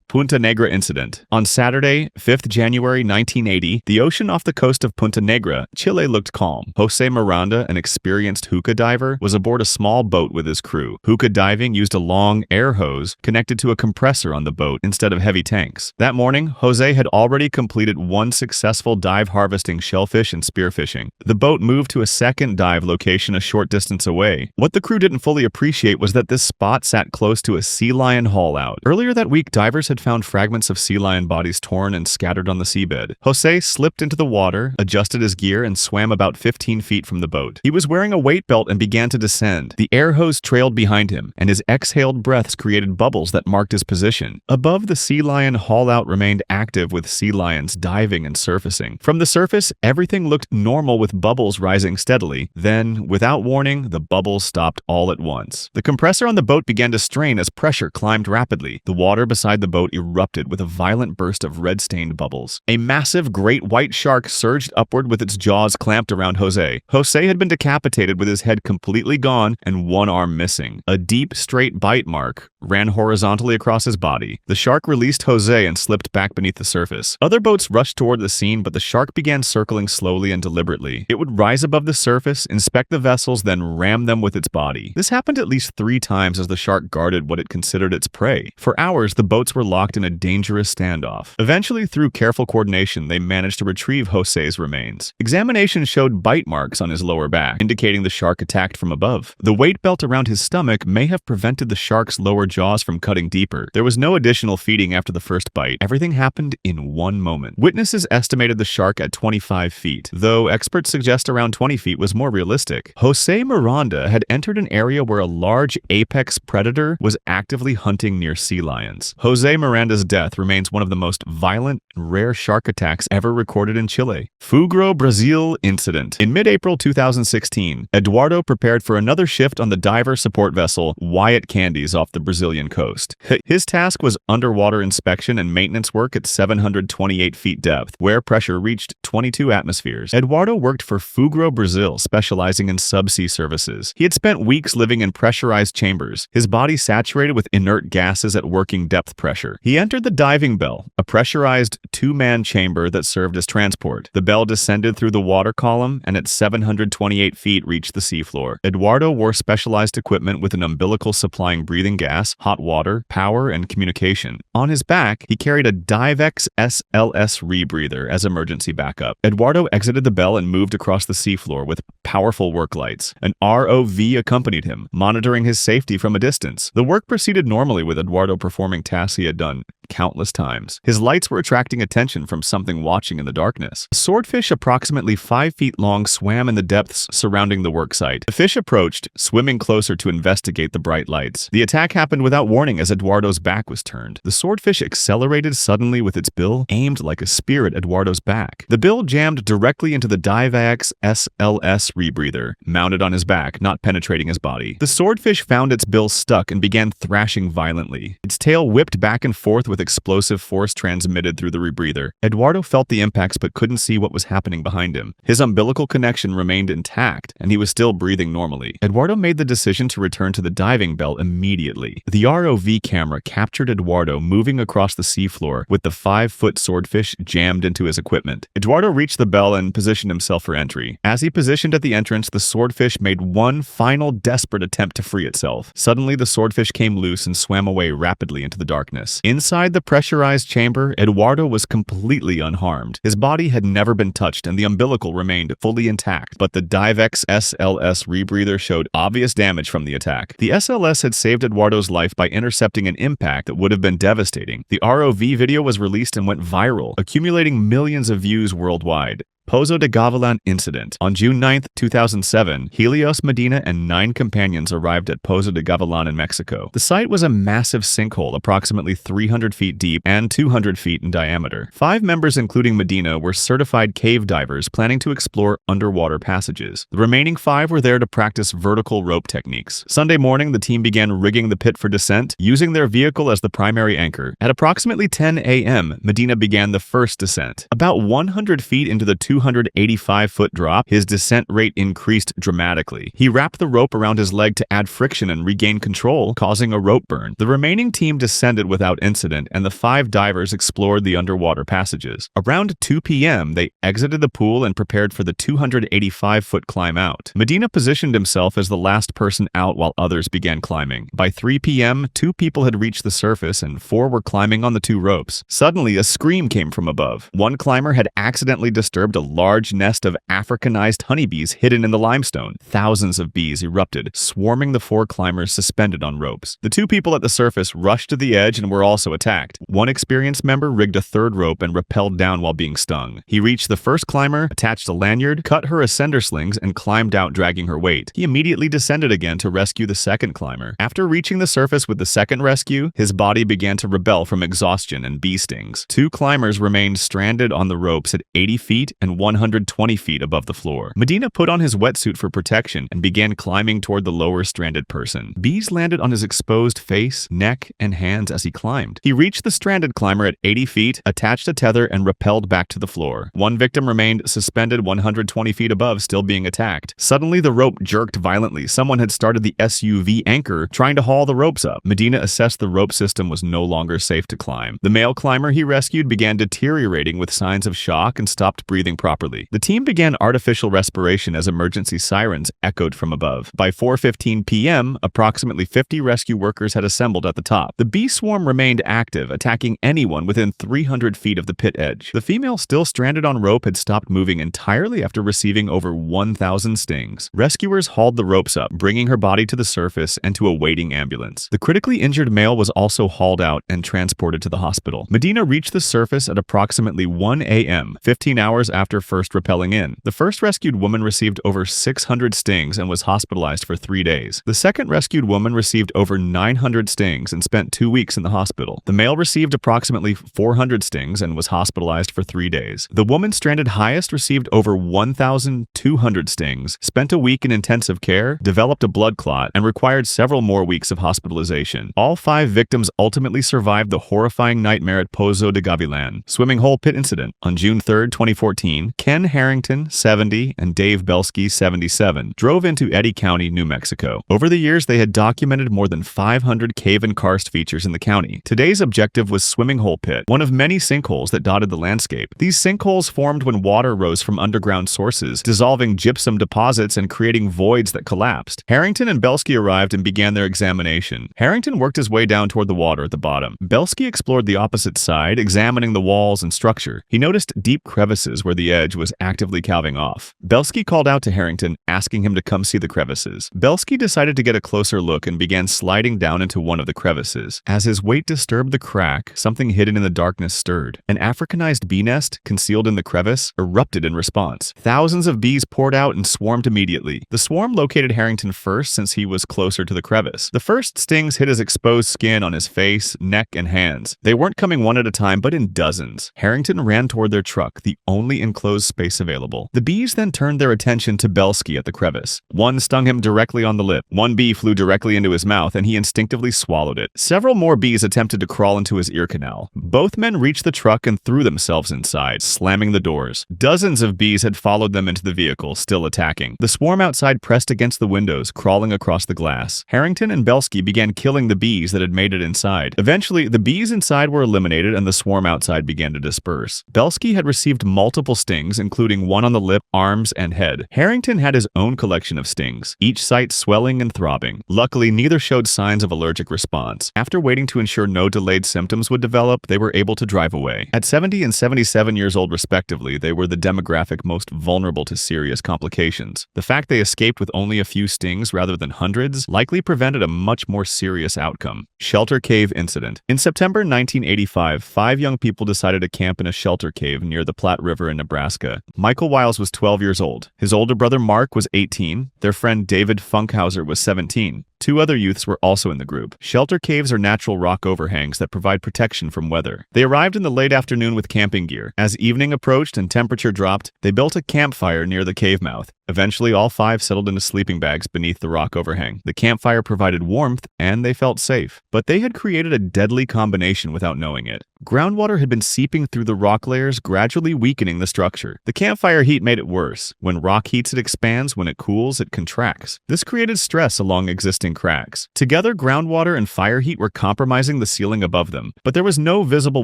Punta Negra incident. On Saturday, 5th January 1980, the ocean off the coast of Punta Negra, Chile looked calm. Jose Miranda, an experienced hookah diver, was aboard a small boat with his crew. Hookah diving used a long air hose connected to a compressor on the boat instead of heavy tanks. That morning, Jose had already completed one successful dive harvesting shellfish and spearfishing. The boat moved to a second dive location a short distance away. What the crew didn't fully appreciate was that this spot sat close to a sea lion haul-out. Earlier that week, divers had found fragments of sea lion bodies torn and scattered on the seabed. Jose slipped into the water, adjusted his gear, and swam about 15 feet from the boat. He was wearing a weight belt and began to descend. The air hose trailed behind him, and his exhaled breaths created bubbles that marked his position. Above, the sea lion haul-out remained active with sea lions diving and surfacing. From the surface, everything looked normal with bubbles rising steadily. Then, without warning, the bubbles stopped all at once. The compressor on the boat began to strain as pressure climbed rapidly. The water beside the boat erupted with a violent burst of red-stained bubbles. A massive great white shark surged upward with its jaws clamped around Jose. Jose had been decapitated with his head completely gone and one arm missing. A deep, straight bite mark ran horizontally across his body. The shark released Jose and slipped back beneath the surface. Other boats rushed toward the scene, but the shark began circling slowly and deliberately. It would rise above the surface, inspect the vessels, then ram them with its body. This happened at least 3 times as the shark guarded what it considered its prey. For hours, the boats were locked in a dangerous standoff. Eventually, through careful coordination, they managed to retrieve Jose's remains. Examination showed bite marks on his lower back, indicating the shark attacked from above. The weight belt around his stomach may have prevented the shark's lower jaws from cutting deeper. There was no additional feeding after the first bite. Everything happened in one moment. Witnesses estimated the shark at 25 feet, though experts suggest around 20 feet was more realistic. Jose Miranda had entered an area where a large apex predator was actively hunting near sea lions. Jose Miranda's death remains one of the most violent and rare shark attacks ever recorded in Chile. Fugro, Brazil incident. In mid-April 2016, Eduardo prepared for another shift on the diver support vessel Wyatt Candies off the Brazilian coast. His task was underwater inspection and maintenance work at 728 feet depth, where pressure reached 22 atmospheres. Eduardo worked for Fugro, Brazil, specializing in subsea services. He had spent weeks living in pressurized chambers, his body saturated with inert gases at working depth pressure. He entered the diving bell, a pressurized 2-man chamber that served as transport. The bell descended through the water column and at 728 feet reached the seafloor. Eduardo wore specialized equipment with an umbilical supplying breathing gas, hot water, power, and communication. On his back, he carried a Divex SLS rebreather as emergency backup. Eduardo exited the bell and moved across the seafloor with powerful work lights. An ROV accompanied him, monitoring his safety from a distance. The work proceeded normally with Eduardo performing tasks he had done countless times. His lights were attracting attention from something watching in the darkness. A swordfish approximately 5 feet long swam in the depths surrounding the work site. The fish approached, swimming closer to investigate the bright lights. The attack happened without warning as Eduardo's back was turned. The swordfish accelerated suddenly with its bill aimed like a spear at Eduardo's back. The bill jammed directly into the Divex SLS rebreather, mounted on his back, not penetrating his body. The swordfish found its bill stuck and began thrashing violently. Its tail whipped back and forth with explosive force transmitted through the rebreather. Eduardo felt the impacts but couldn't see what was happening behind him. His umbilical connection remained intact, and he was still breathing normally. Eduardo made the decision to return to the diving bell immediately. The ROV camera captured Eduardo moving across the seafloor with the 5-foot swordfish jammed into his equipment. Eduardo reached the bell and positioned himself for entry. As he positioned at the entrance, the swordfish made one final desperate attempt to free itself. Suddenly, the swordfish came loose and swam away rapidly into the darkness. Inside the pressurized chamber, Eduardo was completely unharmed. His body had never been touched and the umbilical remained fully intact, but the Divex SLS rebreather showed obvious damage from the attack. The SLS had saved Eduardo's life by intercepting an impact that would have been devastating. The ROV video was released and went viral, accumulating millions of views worldwide. Pozo de Gavilán incident. On June 9, 2007, Helios Medina and 9 companions arrived at Pozo de Gavilán in Mexico. The site was a massive sinkhole approximately 300 feet deep and 200 feet in diameter. 5 members, including Medina, were certified cave divers planning to explore underwater passages. The remaining 5 were there to practice vertical rope techniques. Sunday morning, the team began rigging the pit for descent, using their vehicle as the primary anchor. At approximately 10 a.m., Medina began the first descent. About 100 feet into the 200 285-foot drop, his descent rate increased dramatically. He wrapped the rope around his leg to add friction and regain control, causing a rope burn. The remaining team descended without incident, and the 5 divers explored the underwater passages. Around 2 p.m., they exited the pool and prepared for the 285-foot climb out. Medina positioned himself as the last person out while others began climbing. By 3 p.m., 2 people had reached the surface and 4 were climbing on the 2 ropes. Suddenly, a scream came from above. One climber had accidentally disturbed a large nest of Africanized honeybees hidden in the limestone. Thousands of bees erupted, swarming the 4 climbers suspended on ropes. The 2 people at the surface rushed to the edge and were also attacked. One experienced member rigged a 3rd rope and rappelled down while being stung. He reached the first climber, attached a lanyard, cut her ascender slings, and climbed out dragging her weight. He immediately descended again to rescue the 2nd climber. After reaching the surface with the 2nd rescue, his body began to rebel from exhaustion and bee stings. 2 climbers remained stranded on the ropes at 80 feet and 120 feet above the floor. Medina put on his wetsuit for protection and began climbing toward the lower stranded person. Bees landed on his exposed face, neck, and hands as he climbed. He reached the stranded climber at 80 feet, attached a tether, and rappelled back to the floor. One victim remained suspended 120 feet above, still being attacked. Suddenly, the rope jerked violently. Someone had started the SUV anchor, trying to haul the ropes up. Medina assessed the rope system was no longer safe to climb. The male climber he rescued began deteriorating with signs of shock and stopped breathing properly. The team began artificial respiration as emergency sirens echoed from above. By 4:15 p.m., approximately 50 rescue workers had assembled at the top. The bee swarm remained active, attacking anyone within 300 feet of the pit edge. The female still stranded on rope had stopped moving entirely after receiving over 1,000 stings. Rescuers hauled the ropes up, bringing her body to the surface and to a waiting ambulance. The critically injured male was also hauled out and transported to the hospital. Medina reached the surface at approximately 1 a.m., 15 hours after first rappelling in. The first rescued woman received over 600 stings and was hospitalized for 3 days. The second rescued woman received over 900 stings and spent 2 weeks in the hospital. The male received approximately 400 stings and was hospitalized for 3 days. The woman stranded highest received over 1,200 stings, spent a week in intensive care, developed a blood clot, and required several more weeks of hospitalization. All 5 victims ultimately survived the horrifying nightmare at Pozo de Gavilán swimming hole pit incident. On June 3, 2014, Ken Harrington, 70, and Dave Belsky, 77, drove into Eddy County, New Mexico. Over the years, they had documented more than 500 cave and karst features in the county. Today's objective was Swimming Hole Pit, one of many sinkholes that dotted the landscape. These sinkholes formed when water rose from underground sources, dissolving gypsum deposits and creating voids that collapsed. Harrington and Belsky arrived and began their examination. Harrington worked his way down toward the water at the bottom. Belsky explored the opposite side, examining the walls and structure. He noticed deep crevices where the edge was actively calving off. Belsky called out to Harrington, asking him to come see the crevices. Belsky decided to get a closer look and began sliding down into one of the crevices. As his weight disturbed the crack, something hidden in the darkness stirred. An Africanized bee nest, concealed in the crevice, erupted in response. Thousands of bees poured out and swarmed immediately. The swarm located Harrington first since he was closer to the crevice. The first stings hit his exposed skin on his face, neck, and hands. They weren't coming one at a time, but in dozens. Harrington ran toward their truck, the only enclosed space available. The bees then turned their attention to Belsky at the crevice. One stung him directly on the lip. One bee flew directly into his mouth, and he instinctively swallowed it. Several more bees attempted to crawl into his ear canal. Both men reached the truck and threw themselves inside, slamming the doors. Dozens of bees had followed them into the vehicle, still attacking. The swarm outside pressed against the windows, crawling across the glass. Harrington and Belsky began killing the bees that had made it inside. Eventually, the bees inside were eliminated and the swarm outside began to disperse. Belsky had received multiple stings, including one on the lip, arms, and head. Harrington had his own collection of stings, each site swelling and throbbing. Luckily, neither showed signs of allergic response. After waiting to ensure no delayed symptoms would develop, they were able to drive away. At 70 and 77 years old respectively, they were the demographic most vulnerable to serious complications. The fact they escaped with only a few stings rather than hundreds likely prevented a much more serious outcome. Shelter Cave Incident. In September 1985, 5 young people decided to camp in a shelter cave near the Platte River in Nebraska. Michael Wiles was 12 years old. His older brother Mark was 18. Their friend David Funkhauser was 17. Two other youths were also in the group. Shelter caves are natural rock overhangs that provide protection from weather. They arrived in the late afternoon with camping gear. As evening approached and temperature dropped, they built a campfire near the cave mouth. Eventually, all five settled into sleeping bags beneath the rock overhang. The campfire provided warmth, and they felt safe. But they had created a deadly combination without knowing it. Groundwater had been seeping through the rock layers, gradually weakening the structure. The campfire heat made it worse. When rock heats, it expands. When it cools, it contracts. This created stress along existing cracks. Together, groundwater and fire heat were compromising the ceiling above them. But there was no visible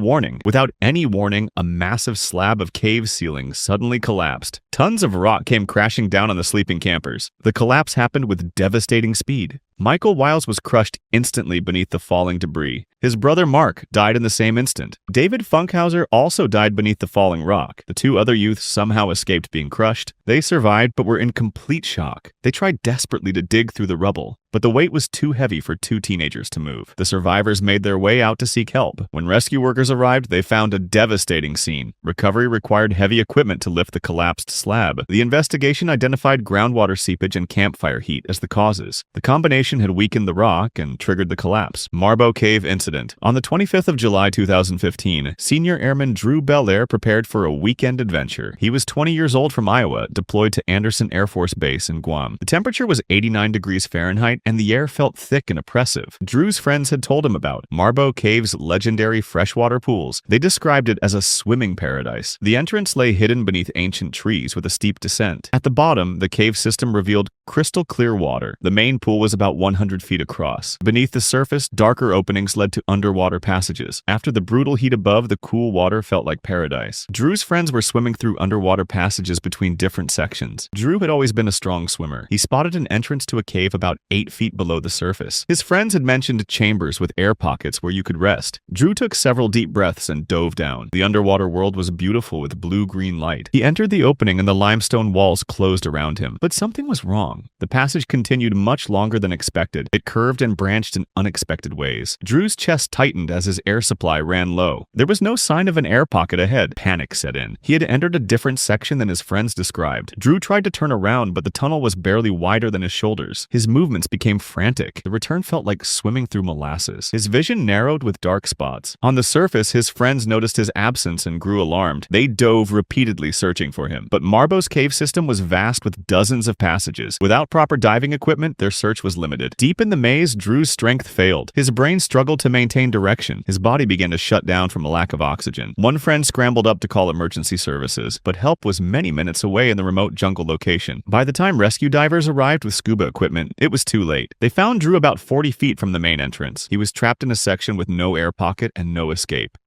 warning. Without any warning, a massive slab of cave ceiling suddenly collapsed. Tons of rock came crashing down on the sleeping campers. The collapse happened with devastating speed. Michael Wiles was crushed instantly beneath the falling debris. His brother Mark died in the same instant. David Funkhauser also died beneath the falling rock. The two other youths somehow escaped being crushed. They survived but were in complete shock. They tried desperately to dig through the rubble, but the weight was too heavy for two teenagers to move. The survivors made their way out to seek help. When rescue workers arrived, they found a devastating scene. Recovery required heavy equipment to lift the collapsed slab. The investigation identified groundwater seepage and campfire heat as the causes. The combination had weakened the rock and triggered the collapse. Marbo Cave Incident. On the 25th of July 2015, Senior Airman Drew Belair prepared for a weekend adventure. He was 20 years old from Iowa, deployed to Anderson Air Force Base in Guam. The temperature was 89 degrees Fahrenheit, and the air felt thick and oppressive. Drew's friends had told him about Marbo Cave's legendary freshwater pools. They described it as a swimming paradise. The entrance lay hidden beneath ancient trees with a steep descent. At the bottom, the cave system revealed crystal clear water. The main pool was about 100 feet across. Beneath the surface, darker openings led to underwater passages. After the brutal heat above, the cool water felt like paradise. Drew's friends were swimming through underwater passages between different sections. Drew had always been a strong swimmer. He spotted an entrance to a cave about 8 feet below the surface. His friends had mentioned chambers with air pockets where you could rest. Drew took several deep breaths and dove down. The underwater world was beautiful with blue-green light. He entered the opening and the limestone walls closed around him. But something was wrong. The passage continued much longer than expected. It curved and branched in unexpected ways. Drew's chest tightened as his air supply ran low. There was no sign of an air pocket ahead. Panic set in. He had entered a different section than his friends described. Drew tried to turn around, but the tunnel was barely wider than his shoulders. His movements became frantic. The return felt like swimming through molasses. His vision narrowed with dark spots. On the surface, his friends noticed his absence and grew alarmed. They dove repeatedly searching for him. But Marbo's cave system was vast with dozens of passages. Without proper diving equipment, their search was limited. Deep in the maze, Drew's strength failed. His brain struggled to maintain direction. His body began to shut down from a lack of oxygen. One friend scrambled up to call emergency services, but help was many minutes away in the remote jungle location. By the time rescue divers arrived with scuba equipment, it was too late. They found Drew about 40 feet from the main entrance. He was trapped in a section with no air pocket and no escape.